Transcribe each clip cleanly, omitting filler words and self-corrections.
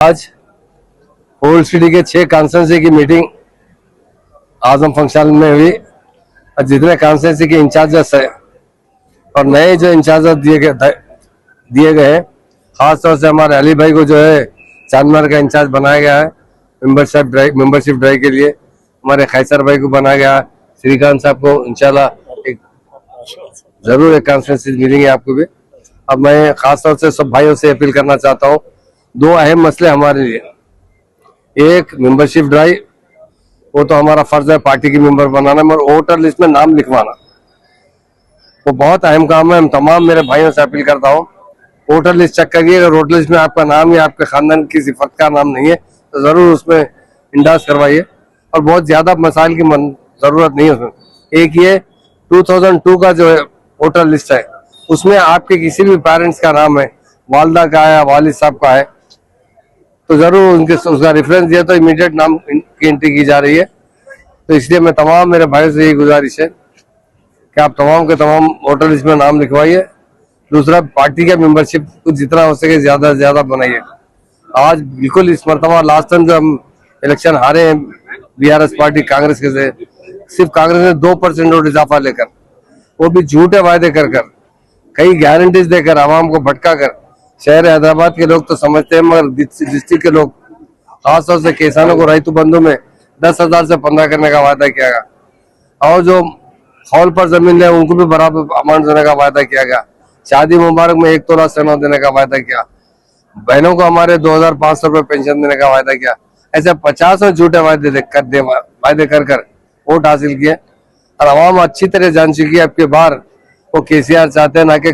आज old city के 6 constituency की मीटिंग आजम फंक्शन में हुई और जितने कॉन्स्टिट्यूंसी के इंचार्जेस है और नए जो इंचार्जेस दिए गए हैं, खासतौर से हमारे अली भाई को जो है चांदमार का इंचार्ज बनाया गया है मेंबरशिप ड्राइव के लिए। हमारे खैसर भाई को बनाया गया है। श्रीकांत साहब को इंशाल्लाह एक जरूर एक कॉन्फ्रेंस मिलेंगे आपको भी। अब मैं खासतौर से सब भाइयों से अपील करना चाहता हूँ, 2 अहम मसले हमारे लिए। एक मेंबरशिप ड्राइव, वो तो हमारा फर्ज है पार्टी की मेंबर बनाना, मगर वोटर लिस्ट में नाम लिखवाना वो बहुत अहम काम है। मैं तमाम मेरे भाइयों से अपील करता हूँ, वोटर लिस्ट चेक करिए। अगर वोटर लिस्ट में आपका नाम या आपके खानदान की सिफत का नाम नहीं है तो जरूर उसमें इंडास करवाइए। और बहुत ज्यादा मसाइल की जरूरत नहीं है उसमें। एक ये 2002 का जो है वोटर लिस्ट है, उसमें आपके किसी भी पेरेंट्स का नाम है, वालदा का है, वालिद साहब का है, तो जरूर उनके उसका रेफरेंस दिया तो इमीडिएट नाम की एंट्री की जा रही है। तो इसलिए मैं तमाम मेरे भाइयों से यही गुजारिश है कि आप तमाम के तमाम वोटर लिस्ट में नाम लिखवाइए। दूसरा, पार्टी का मेंबरशिप को जितना हो सके ज्यादा से ज्यादा बनाइए। आज बिल्कुल इस मरतबा लास्ट टाइम जो हम इलेक्शन हारे हैं बीआरएस पार्टी कांग्रेस के से, सिर्फ कांग्रेस ने 2% वोट इजाफा लेकर, वो भी झूठे वायदे कर कई गारंटीज देकर आवाम को भटका कर। शहर हैदराबाद के लोग तो समझते हैं, मगर डिस्ट्रिक्ट के लोग खासतौर से किसानों को रईतु बंधु में 10,000 से 15 करने का वायदा किया गया और जो हॉल पर जमीन है उनको भी बराबर अमाउंट देने का वायदा किया गया। शादी मुबारक में 1 तोला सोना देने का वायदा किया। बहनों को हमारे 2,500 रुपए पेंशन देने का वायदा किया। ऐसे 50 झूठे वायदे कर वोट हासिल किए और आवाम अच्छी तरह जान चुकी है अब की बार वो केसीआर चाहते हैं, ना कि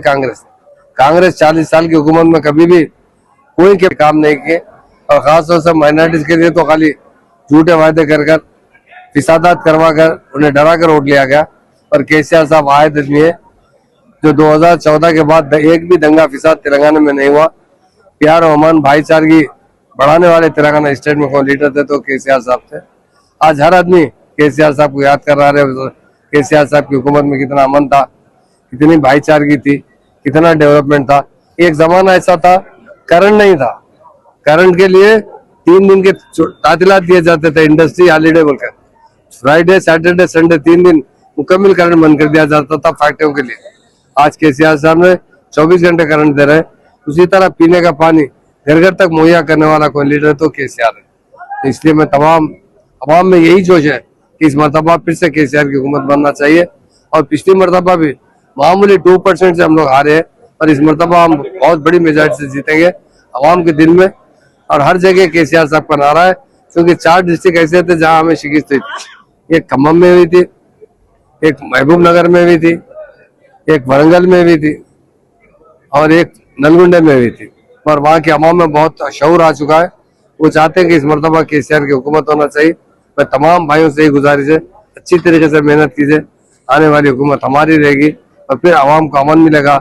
कांग्रेस 40 साल की हुकूमत में कभी भी कोई के काम नहीं किए और खासतौर से माइनॉरिटीज के लिए तो खाली झूठे वायदे कर फिसादात करवा कर उन्हें डरा कर वोट लिया गया। और केसीआर साहब आए आदमी है जो 2014 के बाद एक भी दंगा फिसाद तेलंगाना में नहीं हुआ। प्यार और अमन भाईचारगी बढ़ाने वाले तेलंगाना स्टेट में कौन लीडर थे तो केसीआर साहब थे। आज हर आदमी केसीआर साहब को याद कर रहा है। केसीआर साहब की हुकूमत में कितना अमन था, कितनी भाईचारगी थी, कितना डेवलपमेंट था। एक जमाना ऐसा था करंट नहीं था, करंट के लिए 3 दिन के तातीलात दिए जाते थे, इंडस्ट्री हॉलीडे बोलकर। फ्राइडे सैटरडे संडे 3 दिन मुकम्मल करंट बंद कर दिया जाता था फैक्ट्रियों के लिए। आज केसीआर साहब ने 24 घंटे करंट दे रहे। उसी तरह पीने का पानी घर घर तक मुहैया करने वाला कोई लीडर तो केसीआर है। तो इसलिए मैं तमाम अवाम में यही जोश है कि इस मरतबा फिर से केसीआर की हुकूमत बनना चाहिए। और पिछली मरतबा भी मामूली 2% से हम लोग हारे हैं और इस मरतबा हम बहुत बड़ी मेजॉरिटी से जीतेंगे अवाम के दिल में। और हर जगह केसीआर साहब का नारा है, क्योंकि 4 डिस्ट्रिक्ट ऐसे थे जहां हमें शिकस्त हुई थी। एक खम्भम में हुई थी, एक महबूब नगर में हुई थी, एक वरंगल में हुई थी और एक नलगुंडे में हुई थी। पर वहाँ के अवाम में बहुत शऊर आ चुका है। वो चाहते हैं कि इस मरतबा केसीआर की हुकूमत होना चाहिए। मैं तमाम भाइयों से यही गुजारिश है, अच्छी तरीके से मेहनत कीजिए। आने वाली हुकूमत हमारी रहेगी और फिर आवाम को अमन मिलेगा,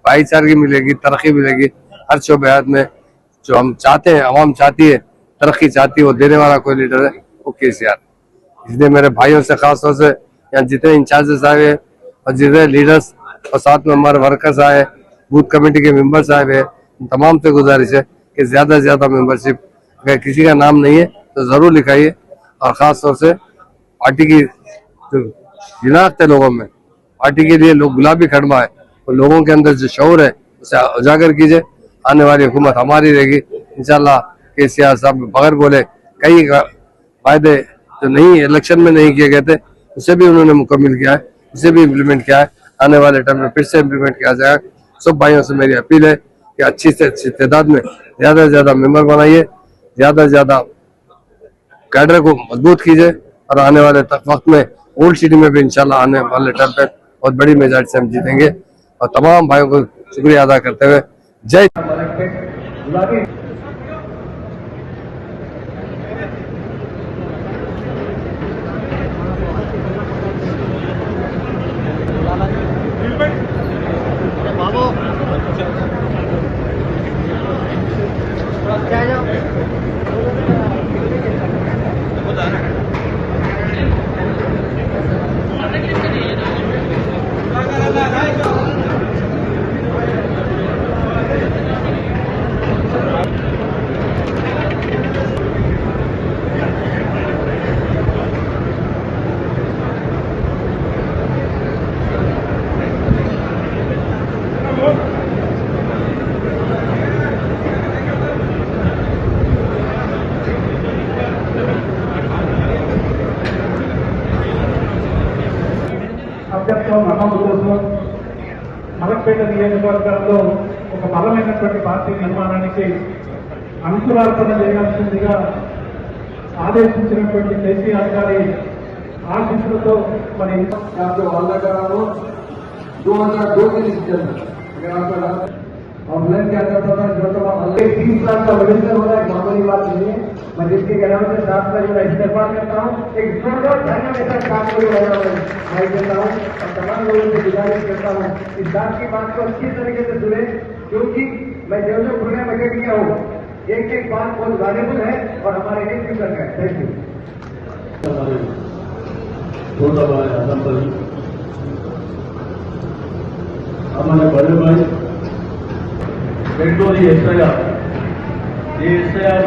भाईचारगी मिलेगी, तरक्की मिलेगी। हर शोबेहात में जो हम चाहते हैं, आवाम चाहती है, तरक्की चाहती है, वो देने वाला कोई लीडर है वो केसीआर। इसलिए मेरे भाइयों से खासतौर से यहाँ जितने इंचार्जेस आए हैं और जितने लीडर्स और साथ में हमारे वर्कर्स आए, बूथ कमेटी के मेंबर्स आए हुए, तमाम से गुजारिश है कि ज्यादा से ज्यादा मेंबरशिप, अगर किसी का नाम नहीं है तो जरूर लिखाइए। और खास तौर से पार्टी की जो शिनाख्त है लोगों में, पार्टी के लिए लोग गुलाबी खड़मा है, तो लोगों के अंदर जो शऊर है उसे उजागर कीजिए। आने वाली हुकूमत हमारी रहेगी इंशाल्लाह। केसीआर साहब बगैर बोले कई वायदे जो नहीं इलेक्शन में नहीं किए गए थे उसे भी उन्होंने मुकम्मल किया है, उसे भी इम्प्लीमेंट किया है। आने वाले टाइम में फिर से इम्प्लीमेंट किया जाएगा। सब भाइयों से मेरी अपील है कि अच्छी से अच्छी तादाद में ज्यादा से ज्यादा मेंबर बनाइए, ज्यादा से ज्यादा कैडर को मजबूत कीजिए और आने वाले वक्त में ओल्ड सिटी में भी इंशाल्लाह आने वाले टाइम पे बहुत बड़ी मेजॉरिटी से हम जीतेंगे। और तमाम भाइयों को शुक्रिया अदा करते हुए जय। కొత్తపేట నియోజకవర్గంలో ఒక బలమైనటువంటి పార్టీ నిర్మాణానికి అంకురార్పణ చేయాల్సిందిగా ఆదేశించినటువంటి కేసీఆర్ గారి ఆశీస్సులతో మరి आपको वादा करा हूँ 2002 के डिसीजन अगर आपको ऑनलाइन क्या करता था जो तो 30 लाख का रजिस्टर हो रहा है मामूली बात नहीं है। मैं जिसके गलाव से 7 का जो इस्तेफा करता हूँ एक छोटा धर्म ऐसा काम कोई होना मैं देता हूँ और तमाम लोगों से गुजारिश करता हूँ इस बात की बात को अच्छी तरीके से सुने क्योंकि मैं जो प्रोग्राम अटेंड किया हूँ एक एक बात बहुत वैल्यूबल है और हमारे लिए फ्यूचर है। Thank you. छोटा भाई आजम भाई हमारे बड़े भाई बेटोरी एसआईआर ये एसआईआर